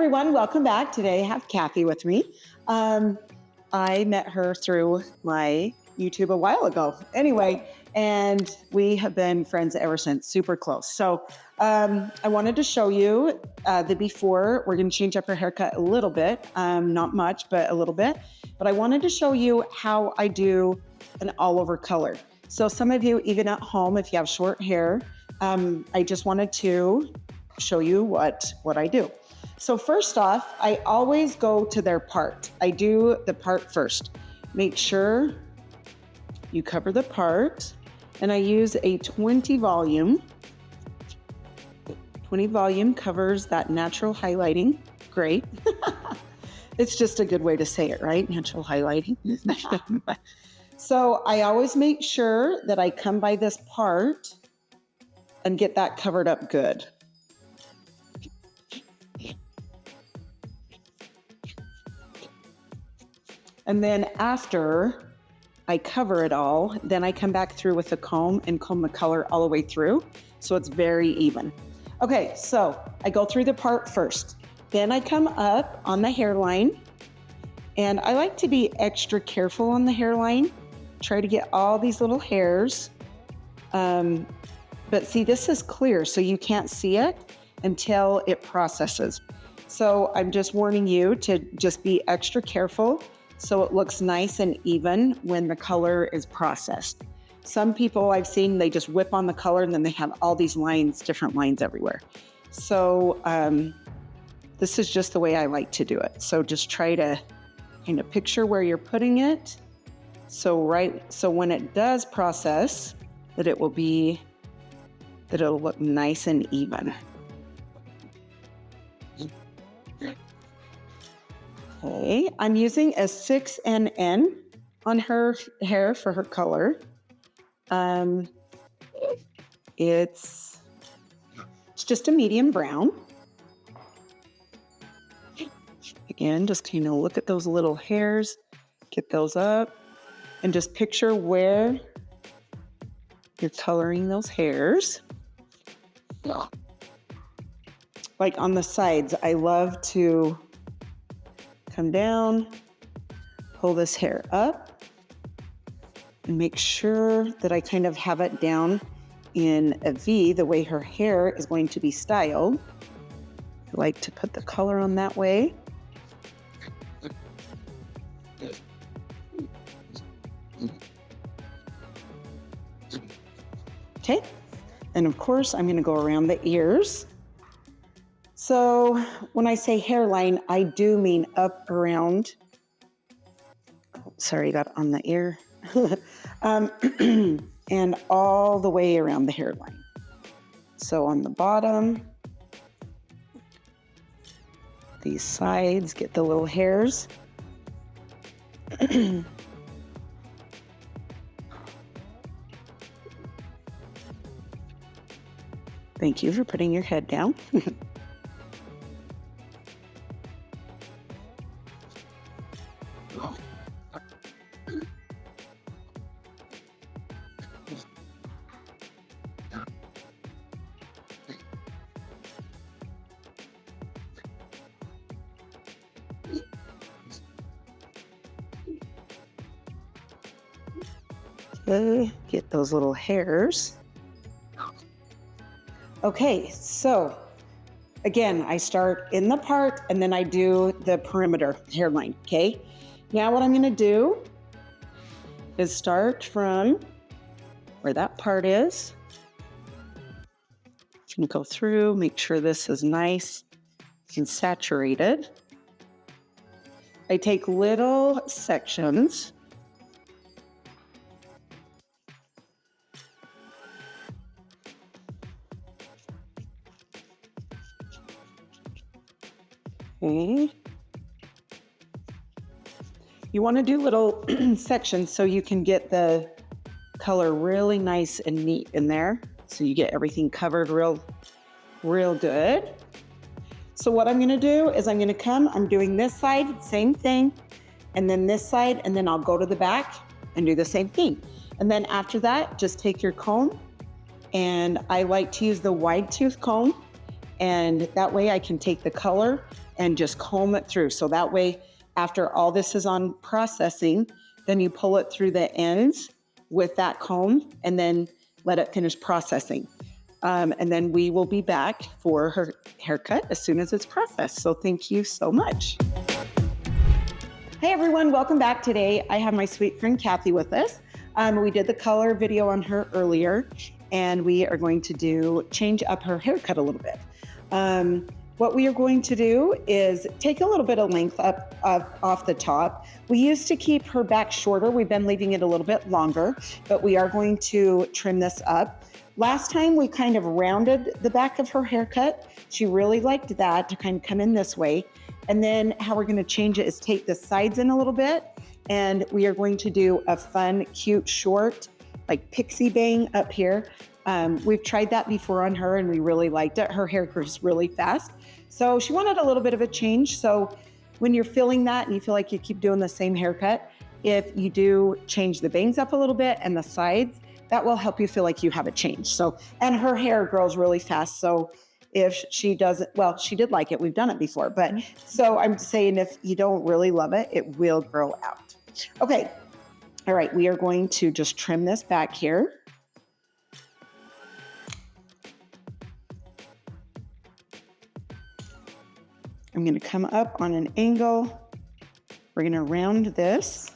everyone, welcome back. Today I have Kathy with me. I met her through my YouTube a while ago. Anyway, and we have been friends ever since, super close. So I wanted to show you the before. We're going to change up her haircut a little bit, not much, but a little bit. But I wanted to show you how I do an all over color. So some of you, even at home, if you have short hair, I just wanted to show you what I do. So first off, I always go to their part. I do the part first. Make sure you cover the part, and I use a 20 volume. 20 volume covers that natural highlighting. Great. It's just a good way to say it, right? Natural highlighting. So I always make sure that I come by this part and get that covered up good. And then after I cover it all, then I come back through with a comb and comb the color all the way through, so it's very even. Okay, so I go through the part first. Then I come up on the hairline, and I like to be extra careful on the hairline. Try to get all these little hairs. But see, this is clear, so you can't see it until it processes. So I'm just warning you to just be extra careful so it looks nice and even when the color is processed. Some people I've seen, they just whip on the color and then they have all these lines, different lines everywhere. So this is just the way I like to do it. So just try to kind of picture where you're putting it. So when it does process, that it'll look nice and even. Okay, I'm using a 6NN on her hair for her color. It's just a medium brown. Again, just kind of look at those little hairs, get those up, and just picture where you're coloring those hairs. Like on the sides, I love to come down, pull this hair up, and make sure that I kind of have it down in a V, the way her hair is going to be styled. I like to put the color on that way. Okay, and of course I'm going to go around the ears. So when I say hairline, I do mean up around, sorry, got on the ear, and all the way around the hairline. So on the bottom, these sides, get the little hairs. Thank you for putting your head down. Okay, get those little hairs. Okay, so again, I start in the part and then I do the perimeter hairline, okay? Now what I'm gonna do is start from where that part is. I'm gonna go through, make sure this is nice and saturated. I take little sections. Okay. You want to do little sections so you can get the color really nice and neat in there. So you get everything covered real good. So what I'm going to do is I'm doing this side, same thing, and then this side, and then I'll go to the back and do the same thing. And then after that, just take your comb, and I like to use the wide tooth comb, and that way I can take the color and just comb it through. So that way, after all this is on processing, then you pull it through the ends with that comb and then let it finish processing. And then we will be back for her haircut as soon as it's processed. So thank you so much. Hey everyone, welcome back. Today I have my sweet friend Kathy with us. We did the color video on her earlier, and we are going to change up her haircut a little bit. What we are going to do is take a little bit of length off the top. We used to keep her back shorter. We've been leaving it a little bit longer, but we are going to trim this up. Last time we kind of rounded the back of her haircut. She really liked that, to kind of come in this way. And then how we're going to change it is take the sides in a little bit, and we are going to do a fun, cute, short, like pixie bang up here. We've tried that before on her and we really liked it. Her hair grows really fast. So she wanted a little bit of a change. So when you're feeling that and you feel like you keep doing the same haircut, if you do change the bangs up a little bit and the sides, that will help you feel like you have a change. So, and her hair grows really fast. So if she doesn't, well, she did like it. We've done it before, but so I'm saying if you don't really love it, it will grow out. Okay. All right. We are going to just trim this back here. I'm going to come up on an angle. We're going to round this.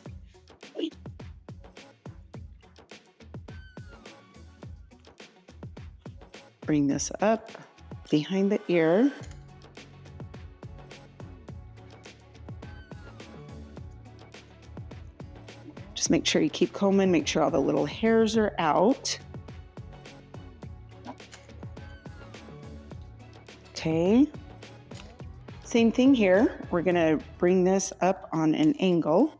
Bring this up behind the ear. Just make sure you keep combing, make sure all the little hairs are out. Okay. Same thing here. We're going to bring this up on an angle.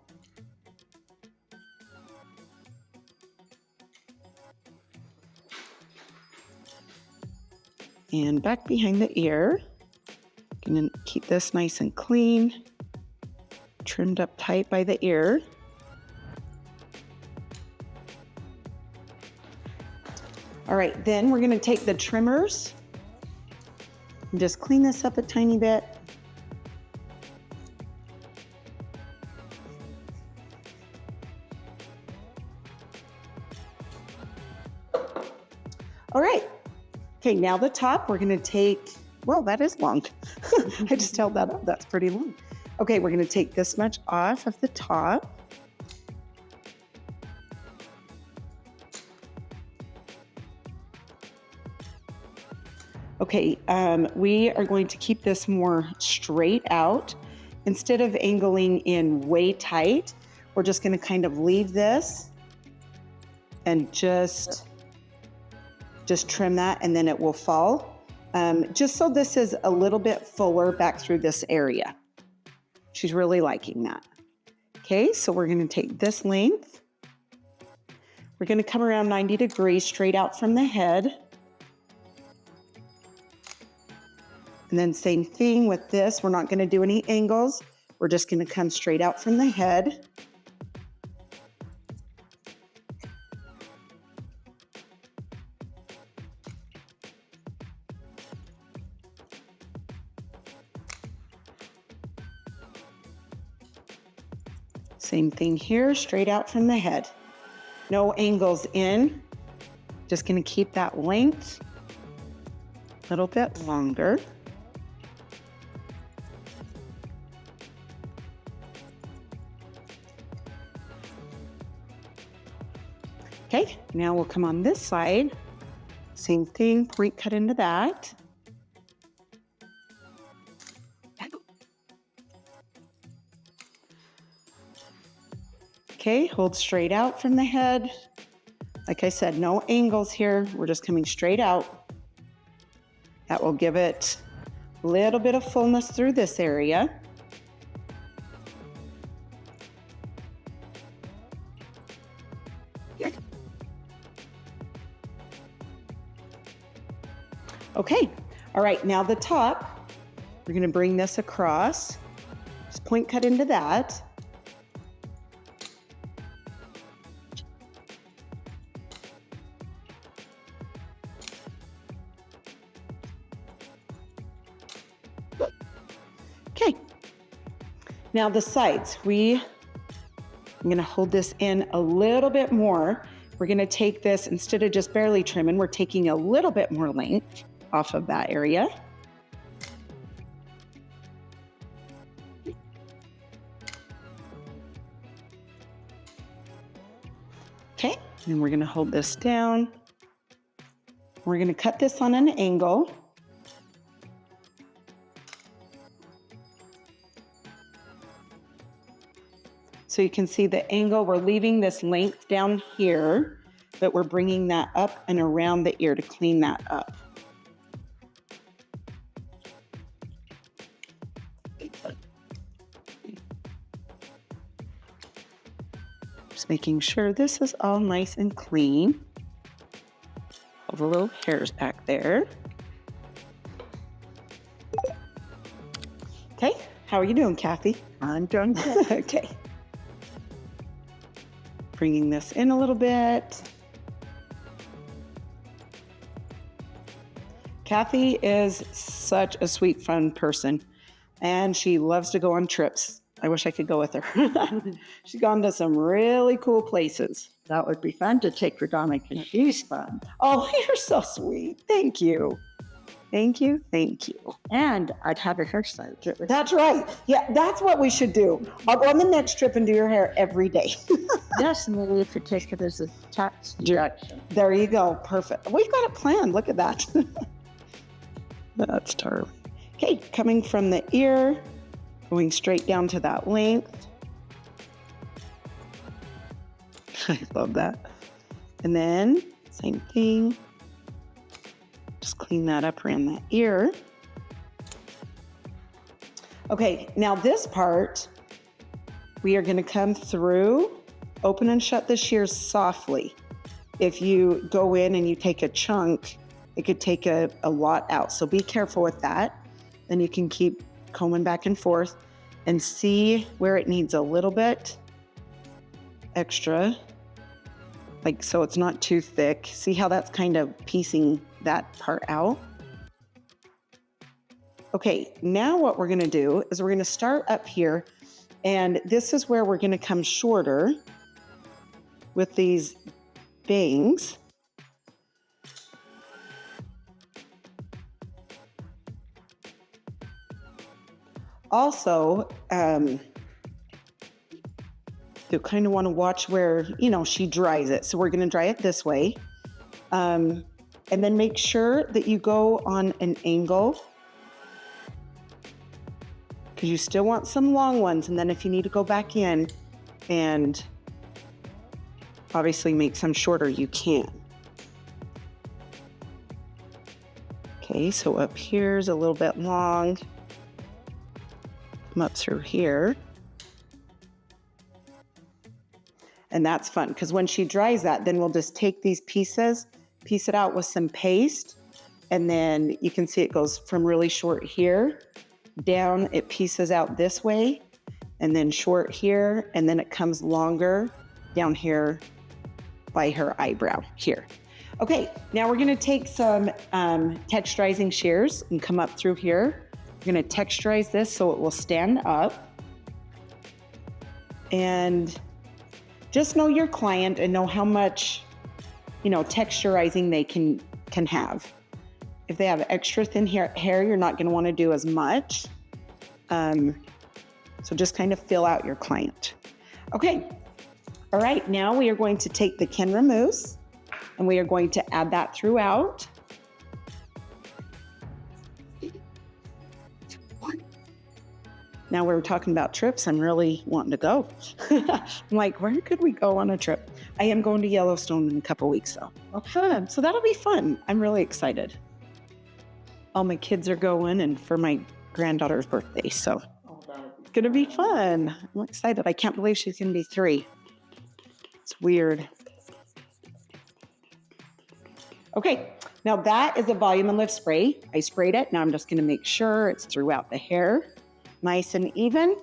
And back behind the ear. Going to keep this nice and clean, trimmed up tight by the ear. All right, then we're going to take the trimmers and just clean this up a tiny bit. All right. Okay, now the top, we're going to take, well, that is long. I just held that up. That's pretty long. Okay, we're going to take this much off of the top. Okay, we are going to keep this more straight out. Instead of angling in way tight, we're just going to kind of leave this and just trim that, and then it will fall. Just so this is a little bit fuller back through this area. She's really liking that. Okay, so we're going to take this length. We're going to come around 90 degrees straight out from the head. And then same thing with this. We're not going to do any angles. We're just going to come straight out from the head. Same thing here, straight out from the head. No angles in. Just going to keep that length a little bit longer. Okay, now we'll come on this side. Same thing, point cut into that. Okay, hold straight out from the head. Like I said, no angles here. We're just coming straight out. That will give it a little bit of fullness through this area. Okay, all right, now the top, we're gonna bring this across. Just point cut into that. Now the sides, I'm gonna hold this in a little bit more. We're gonna take this, instead of just barely trimming, we're taking a little bit more length off of that area. Okay, and we're gonna hold this down. We're gonna cut this on an angle. So you can see the angle, we're leaving this length down here, but we're bringing that up and around the ear to clean that up. Just making sure this is all nice and clean. All the little hairs back there. Okay, how are you doing, Kathy? I'm doing good. Okay. Bringing this in a little bit. Kathy is such a sweet, fun person, and she loves to go on trips. I wish I could go with her. She's gone to some really cool places. That would be fun to take RaDona because she's fun. Oh, you're so sweet. Thank you. Thank you. Thank you. And I'd have a hairstyle. That's right. Yeah, that's what we should do. I'll go on the next trip and do your hair every day. Yes, and maybe if you take it as a tax deduction. There you go. Perfect. We've got it planned. Look at that. That's terrible. Okay, coming from the ear, going straight down to that length. I love that. And then same thing. Just clean that up around that ear. Okay, now this part, we are going to come through, open and shut the shears softly. If you go in and you take a chunk, it could take a lot out. So be careful with that. Then you can keep combing back and forth and see where it needs a little bit extra, like so it's not too thick. See how that's kind of piecing that part out? Okay, now what we're gonna do is we're gonna start up here, and this is where we're gonna come shorter with these bangs. Also, you kind of want to watch where, she dries it. So we're going to dry it this way. And then make sure that you go on an angle, because you still want some long ones. And then if you need to go back in and obviously make some shorter, you can. Okay, so up here's a little bit long. Come up through here. And that's fun, because when she dries that, then we'll just take these pieces, piece it out with some paste, and then you can see it goes from really short here down, it pieces out this way, and then short here, and then it comes longer down here by her eyebrow here. Okay, now we're gonna take some texturizing shears and come up through here. We're gonna texturize this so it will stand up. And just know your client and know how much, texturizing they can have. If they have extra thin hair, you're not gonna wanna do as much. So just kind of fill out your client. Okay, all right, now we are going to take the Kenra Mousse and we are going to add that throughout. Now we're talking about trips, I'm really wanting to go. I'm like, where could we go on a trip? I am going to Yellowstone in a couple weeks though. Okay, so that'll be fun. I'm really excited. All my kids are going and for my granddaughter's birthday, so it's gonna be fun. I'm excited. I can't believe she's gonna be 3. It's weird. Okay, now that is a volume and lift spray. I sprayed it. Now I'm just gonna make sure it's throughout the hair. Nice and even.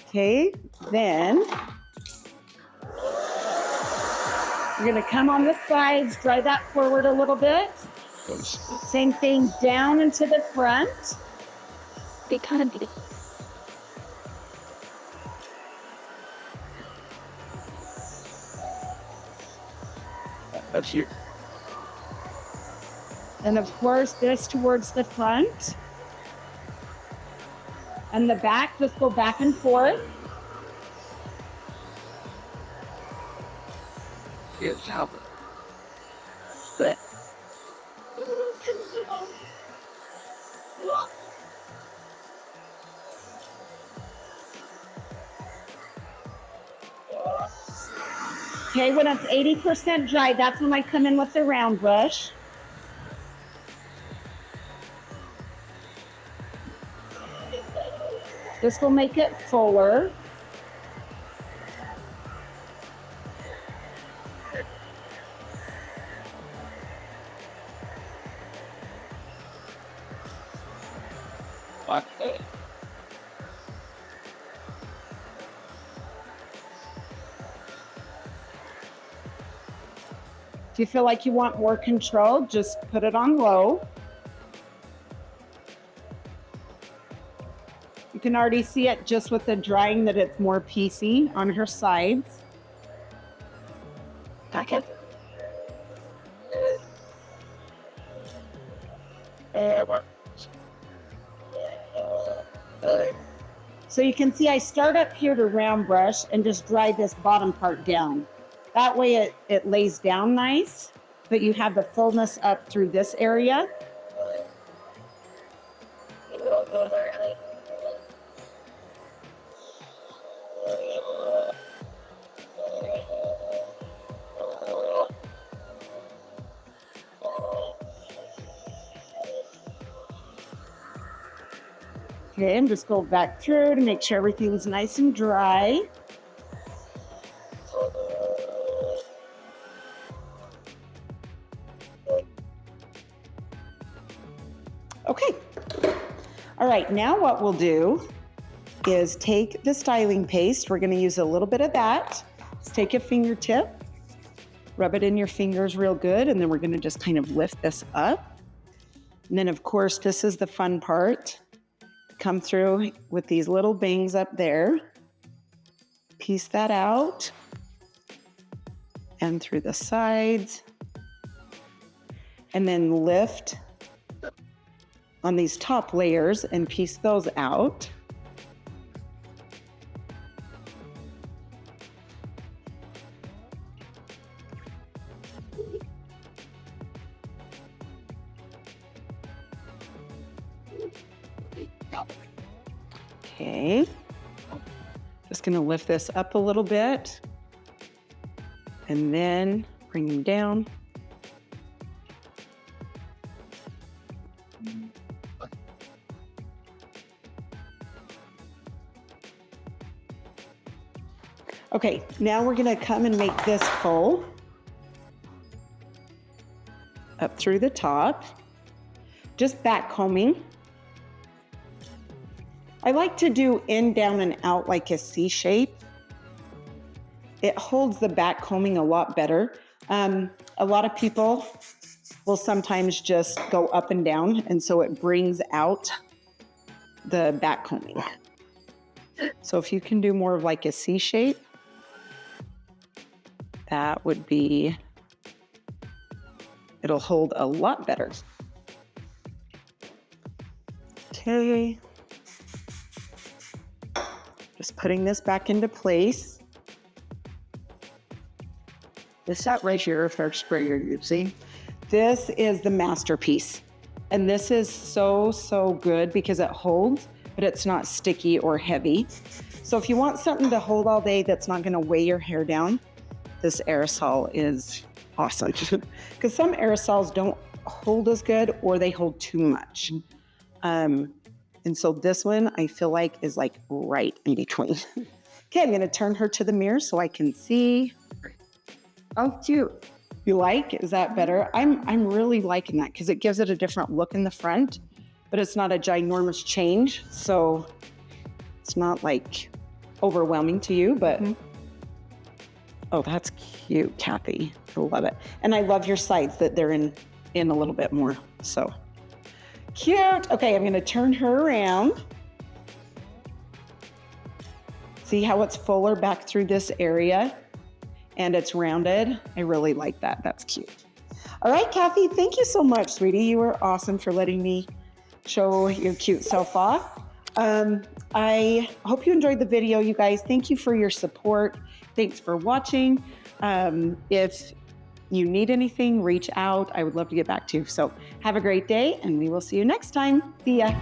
Okay, then we're gonna come on the sides, drive that forward a little bit. Same thing down into the front. They kind of That's here. And of course, this towards the front. And the back, just go back and forth. It's how. but Okay, when it's 80% dry, that's when I come in with the round brush. This will make it fuller. If you feel like you want more control, just put it on low. You can already see it just with the drying that it's more piecey on her sides. packet. So you can see I start up here to round brush and just dry this bottom part down. That way it lays down nice, but you have the fullness up through this area. Okay, and just go back through to make sure everything's nice and dry. Okay. All right, now what we'll do is take the styling paste. We're going to use a little bit of that. Just take a fingertip, rub it in your fingers real good, and then we're going to just kind of lift this up. And then, of course, this is the fun part. Come through with these little bangs up there. Piece that out. And through the sides. And then lift on these top layers and piece those out. Okay, just gonna lift this up a little bit and then bring them down. Okay, now we're gonna come and make this full up through the top, just back combing. I like to do in, down, and out like a C shape. It holds the back combing a lot better. A lot of people will sometimes just go up and down, and so it brings out the back combing. So if you can do more of like a C shape, that would be, it'll hold a lot better. Okay. Just putting this back into place. Is that right here, hairspray you're using? This is the Masterpiece. And this is so, so good because it holds, but it's not sticky or heavy. So if you want something to hold all day that's not gonna weigh your hair down, this aerosol is awesome. Because some aerosols don't hold as good or they hold too much. And so this one I feel like is like right in between. Okay, I'm gonna turn her to the mirror so I can see. Oh, cute. You like? Is that better? I'm really liking that because it gives it a different look in the front, but it's not a ginormous change. So it's not like overwhelming to you, but oh, that's cute, Kathy. I love it. And I love your sides that they're in a little bit more, so. Cute. Okay, I'm gonna turn her around See how it's fuller back through this area and it's rounded? I really like that. That's cute. All right, Kathy, thank you so much, sweetie. You were awesome for letting me show your cute self off. I hope you enjoyed the video, you guys. Thank you for your support. Thanks for watching. If you need anything, reach out. I would love to get back to you. So have a great day, and we will see you next time. See ya.